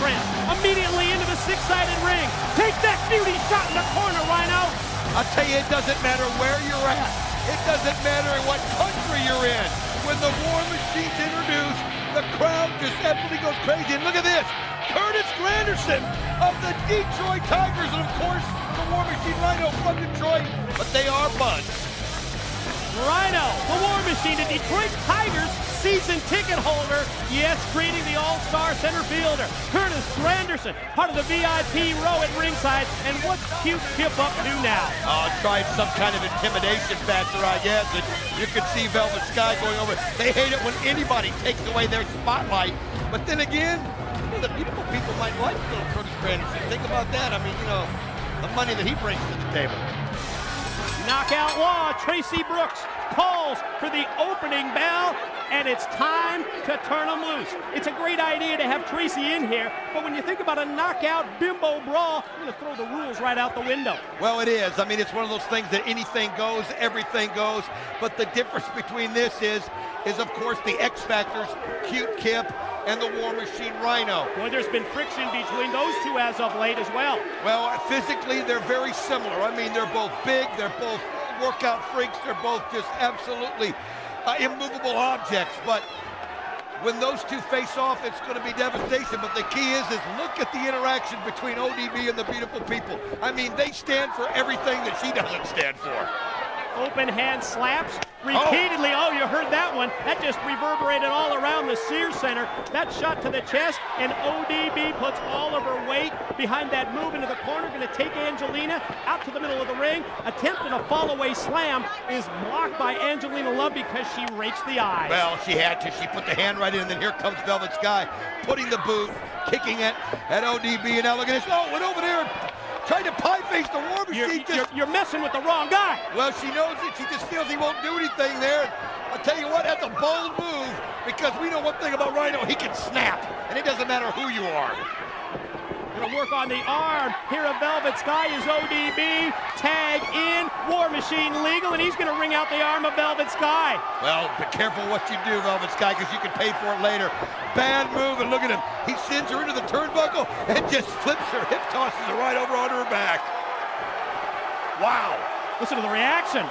press. Immediately into the six-sided ring. Take that beauty shot in the corner, Rhino. I'll tell you, it doesn't matter where you're at. It doesn't matter what country you're in. When the War Machine's introduced, the crowd just absolutely goes crazy. And look at this. Curtis Granderson of the Detroit Tigers. And of course, the War Machine Rhino from Detroit. But they are buds. Rhino, the War Machine, the Detroit Tigers season ticket holder. Yes, greeting the all-star center fielder, Curtis Granderson, part of the VIP row at ringside. And what's Cute Kip up to now? Tried some kind of intimidation factor, I guess. And you can see Velvet Sky going over. They hate it when anybody takes away their spotlight. But then again, the beautiful people might like little Curtis Granderson. Think about that. I mean, you know, the money that he brings to the table. Knockout Law, Tracy Brooks calls for the opening bell, and it's time to turn them loose. It's a great idea to have Tracy in here, but when you think about a knockout bimbo brawl, you're going to throw the rules right out the window. Well, it is. I mean, it's one of those things that anything goes, everything goes, but the difference between this is of course the X Factors, Cute Kip and the War Machine Rhino. Well, there's been friction between those two as of late as well. Well, physically, they're very similar. I mean, they're both big, they're both workout freaks, they're both just absolutely immovable objects. But when those two face off, it's going to be devastation. But the key is look at the interaction between ODB and the beautiful people. I mean, they stand for everything that she doesn't stand for. Open hand slaps repeatedly. Oh, you heard that one. That just reverberated all around the Sears Center. That shot to the chest, and ODB puts all of her weight behind that move into the corner. Going to take Angelina out to the middle of the ring. Attempting a fall-away slam is blocked by Angelina Love because she rakes the eyes. Well, she had to. She put the hand right in, and then here comes Velvet Sky, putting the boot, kicking it at ODB, and now look at this. Oh, went over there and tried to pie-face the War Machine. You're messing with the wrong guy. Well, she knows it. She just feels he won't do anything there. I'll tell you what, that's a bold move, because we know one thing about Rhino, he can snap, and it doesn't matter who you are. Going to work on the arm here of Velvet Sky is ODB. Tag in, War Machine legal, and he's going to ring out the arm of Velvet Sky. Well, be careful what you do, Velvet Sky, because you can pay for it later. Bad move, and look at him. He sends her into the turnbuckle and just flips her, hip tosses her right over onto her back. Wow. Listen to the reaction.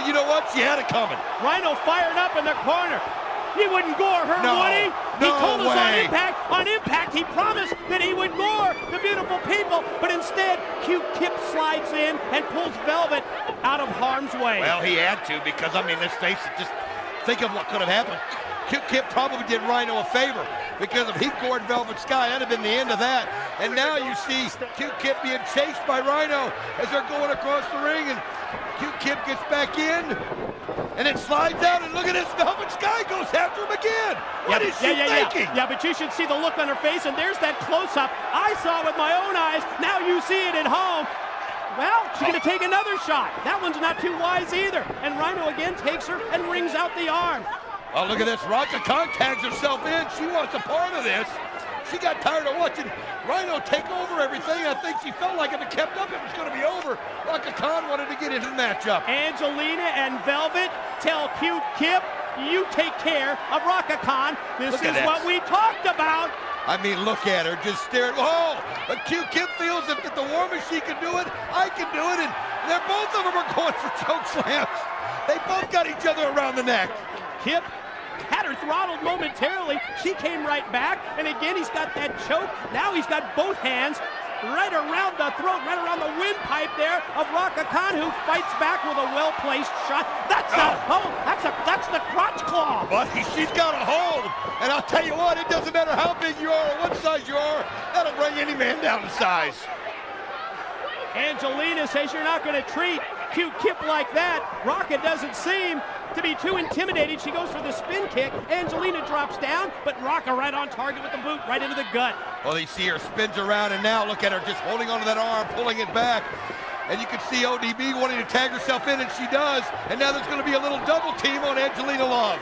You know what? She had it coming. Rhino fired up in the corner. He wouldn't gore her, would he? He told us on impact, he promised that he would gore the beautiful people, but instead, Cute Kip slides in and pulls Velvet out of harm's way. Well, he had to, because, I mean, let's face it, just think of what could have happened. Cute Kip probably did Rhino a favor, because if he gored Velvet Sky, that'd have been the end of that. And now you see Cute Kip being chased by Rhino as they're going across the ring, and Cute Kip gets back in, and it slides out, and look at this, Velvet Sky goes after him again. What is she thinking? Yeah, but you should see the look on her face, and there's that close-up. I saw it with my own eyes, now you see it at home. Well, she's going to take another shot. That one's not too wise either. And Rhino again takes her and rings out the arm. Oh, look at this. Raka Khan tags herself in. She wants a part of this. She got tired of watching Rhino take over everything. I think she felt like if it kept up, it was going to be over. Raka Khan wanted to get into the matchup. Angelina and Velvet tell Cute Kip, you take care of Raka Khan. This is what we talked about. I mean, look at her, just staring. Oh, but Cute Kip feels if the War Machine can do it, I can do it. And they're both of them are going for choke slams. They both got each other around the neck. Kip had her throttled momentarily. She came right back, and again he's got that choke. Now he's got both hands right around the throat, right around the windpipe there of Raka Khan, who fights back with a well-placed shot. That's not that's the crotch claw. But she's got a hold, and I'll tell you what, it doesn't matter how big you are or what size you are, that'll bring any man down in size. Angelina says you're not going to treat Cute Kip like that. Raka doesn't seem to be too intimidated. She goes for the spin kick. Angelina drops down, but Raka right on target with the boot, right into the gut. Well, you see her spins around, and now look at her just holding onto that arm, pulling it back. And you can see ODB wanting to tag herself in, and she does. And now there's going to be a little double team on Angelina Love.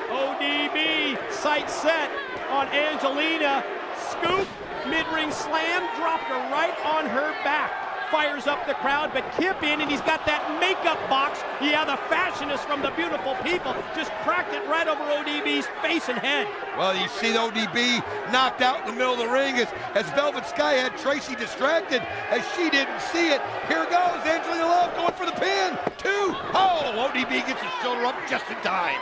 ODB, sight set on Angelina. Scoop, mid-ring slam, dropped her right on her back. fires up the crowd, but Kip in, and he's got that makeup box. Yeah, the fashionist from the beautiful people just cracked it right over ODB's face and head. Well, you see the ODB knocked out in the middle of the ring as Velvet Sky had Tracy distracted as she didn't see it. Here goes Angelina Love going for the pin. 2. Oh, ODB gets his shoulder up just in time.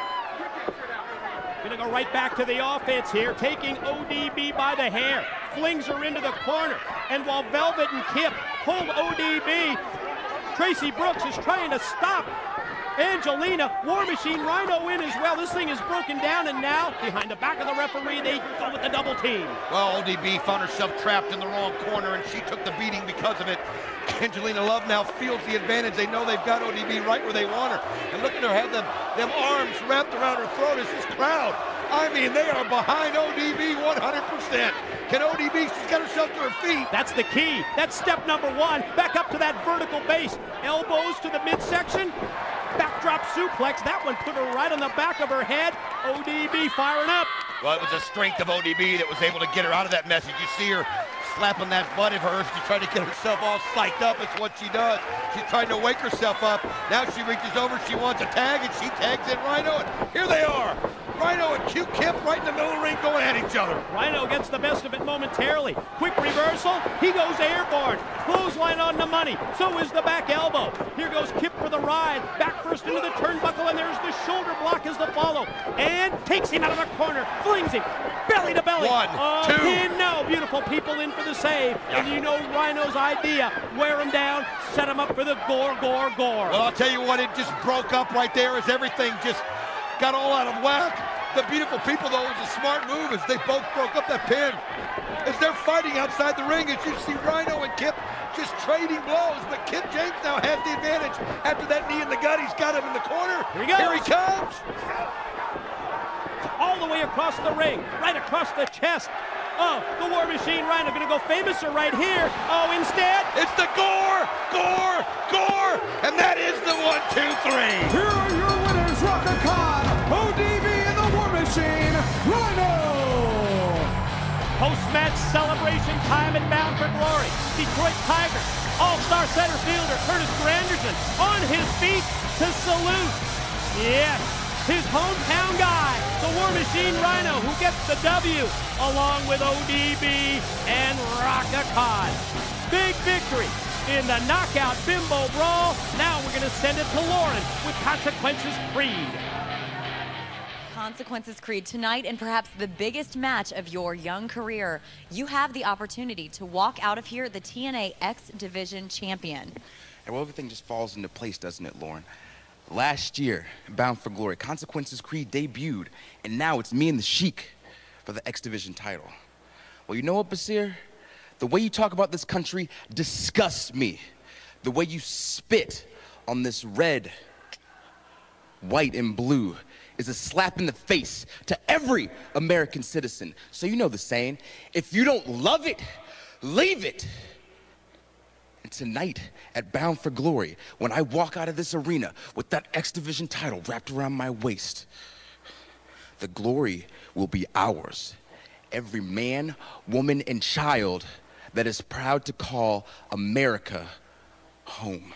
Gonna go right back to the offense here, taking ODB by the hair, flings her into the corner, and while Velvet and Kip hold ODB, Tracy Brooks is trying to stop Angelina. War Machine Rhino in as well. This thing is broken down, and now behind the back of the referee, they go with the double team. Well, ODB found herself trapped in the wrong corner, and she took the beating because of it. Angelina Love now feels the advantage. They know they've got ODB right where they want her. And look at her have them arms wrapped around her throat as this crowd. I mean, they are behind ODB 100%. Can ODB, she's got herself to her feet. That's the key. That's step number 1. Back up to that vertical base. Elbows to the midsection. Backdrop suplex. That one put her right on the back of her head. ODB firing up. Well, it was the strength of ODB that was able to get her out of that mess. You see her slapping that butt of hers to try to get herself all psyched up. It's what she does. She's trying to wake herself up. Now she reaches over, she wants a tag, and she tags in Rhino. And here they are. Rhino and Q-Kip right in the middle of the ring going at each other. Rhino gets the best of it momentarily. Quick reversal. He goes airborne. Clothesline on the money. So is the back elbow. Here goes Kip for the ride. Back first into the turnbuckle, and there's the shoulder block as the follow. And takes him out of the corner. Flings him. Belly to belly. 1, 2. Pin now. Beautiful people in for the save. And you know Rhino's idea. Wear him down. Set him up for the gore, gore, gore. Well, I'll tell you what, it just broke up right there as everything just got all out of whack. The beautiful people, though, it was a smart move as they both broke up that pin. As they're fighting outside the ring, as you see Rhino and Kip just trading blows, but Kip James now has the advantage. After that knee in the gut, he's got him in the corner. Here he goes. Here he comes. All the way across the ring, right across the chest. Oh, the War Machine Rhino gonna go famouser right here. Oh, instead, it's the gore, gore, gore, and that is the 1, 2, 3. Here are your winners, Raka Khan, ODB, and the War Machine Rhino. Post-match celebration time at Bound for Glory. Detroit Tigers, all-star center fielder Curtis Granderson on his feet to salute. Yes, his hometown guy, the War Machine Rhino, who gets the W, along with ODB and Raka Khan. Big victory in the Knockout Bimbo Brawl. Now we're going to send it to Lauren with Consequences Creed. Consequences Creed, tonight in perhaps the biggest match of your young career, you have the opportunity to walk out of here the TNA X Division champion. And well, everything just falls into place, doesn't it, Lauren? Last year, Bound for Glory, Consequences Creed debuted, and now it's me and the Sheik for the X Division title. Well, you know what, Basir? The way you talk about this country disgusts me. The way you spit on this red, white, and blue is a slap in the face to every American citizen. So you know the saying, if you don't love it, leave it. And tonight at Bound for Glory, when I walk out of this arena with that X Division title wrapped around my waist, the glory will be ours. Every man, woman, and child that is proud to call America home.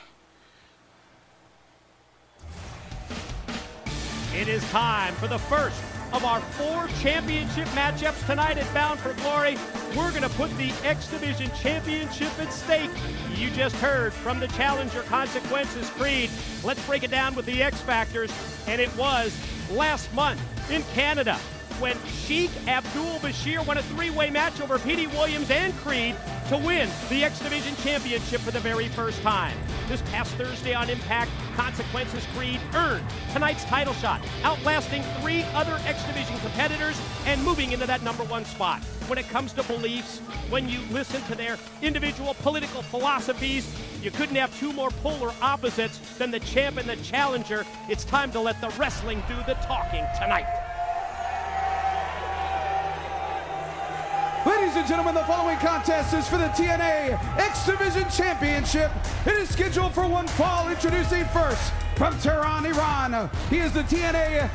It is time for the first of our 4 championship matchups tonight at Bound for Glory. We're going to put the X Division Championship at stake. You just heard from the challenger, Consequences Creed. Let's break it down with the X Factors. And it was last month in Canada when Sheik Abdul-Bashir won a 3-way match over Petey Williams and Creed to win the X Division Championship for the very first time. This past Thursday on Impact, Consequences Creed earned tonight's title shot, outlasting 3 other X Division competitors and moving into that #1 spot. When it comes to beliefs, when you listen to their individual political philosophies, you couldn't have 2 more polar opposites than the champ and the challenger. It's time to let the wrestling do the talking tonight. Ladies and gentlemen, the following contest is for the TNA X Division Championship. It is scheduled for one fall. Introducing first, from Tehran, Iran, he is the TNA